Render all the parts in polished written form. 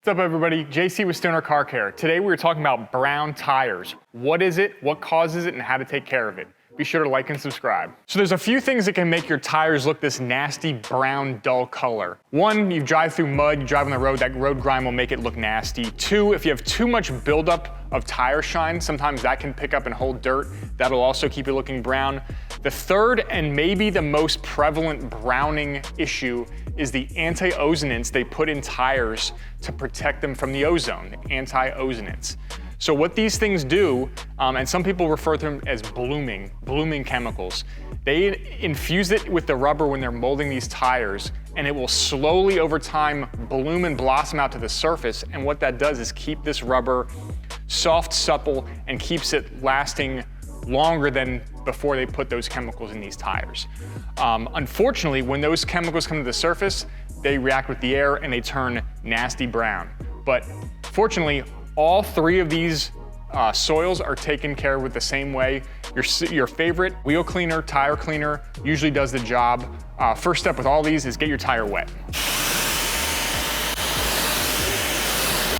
What's up everybody, JC with Stoner Car Care. Today we're talking about brown tires. What is it, what causes it, and how to take care of it. Be sure to like and subscribe. So there's a few things that can make your tires look this nasty brown dull color. One, you drive through mud, you drive on the road, that road grime will make it look nasty. Two, if you have too much buildup of tire shine, sometimes that can pick up and hold dirt. That'll also keep it looking brown. The third and maybe the most prevalent browning issue is the anti-ozonants they put in tires to protect them from the ozone, the anti-ozonants. So what these things do, and some people refer to them as blooming chemicals, they infuse it with the rubber when they're molding these tires, and it will slowly over time bloom and blossom out to the surface. And what that does is keep this rubber soft, supple, and keeps it lasting longer than before they put those chemicals in these tires. Unfortunately, when those chemicals come to the surface, they react with the air and they turn nasty brown. But fortunately, all three of these soils are taken care of with the same way. Your favorite wheel cleaner, tire cleaner usually does the job. First step with all these is get your tire wet.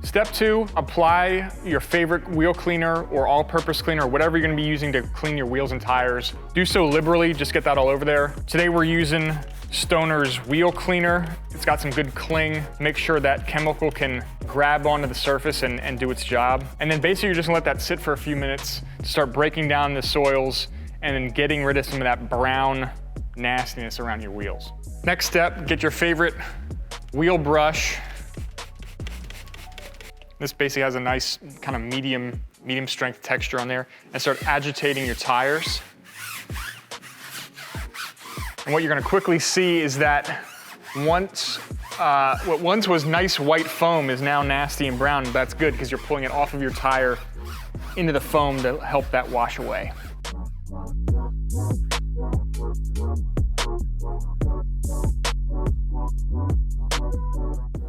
Step two, apply your favorite wheel cleaner or all-purpose cleaner, or whatever you're gonna be using to clean your wheels and tires. Do so liberally, just get that all over there. Today we're using Stoner's wheel cleaner. It's got some good cling. Make sure that chemical can grab onto the surface and do its job. And then basically you're just gonna let that sit for a few minutes to start breaking down the soils and then getting rid of some of that brown nastiness around your wheels. Next step, get your favorite wheel brush. This basically has a nice kind of medium strength texture on there, and start agitating your tires. And what you're gonna quickly see is that what once was nice white foam is now nasty and brown. That's good because you're pulling it off of your tire into the foam to help that wash away.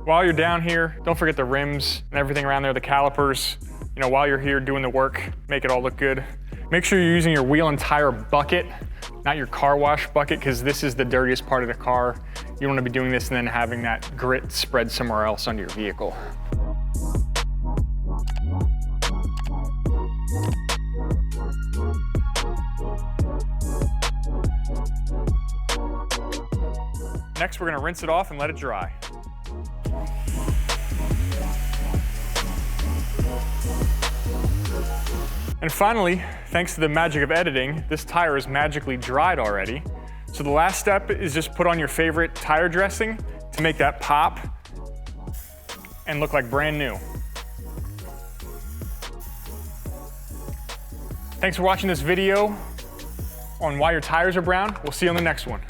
While you're down here, don't forget the rims and everything around there, the calipers. You know, while you're here doing the work, make it all look good. Make sure you're using your wheel and tire bucket, not your car wash bucket, because this is the dirtiest part of the car. You don't want to be doing this and then having that grit spread somewhere else under your vehicle. Next, we're going to rinse it off and let it dry. And finally, thanks to the magic of editing, this tire is magically dried already. So the last step is just put on your favorite tire dressing to make that pop and look like brand new. Thanks for watching this video on why your tires are brown. We'll see you on the next one.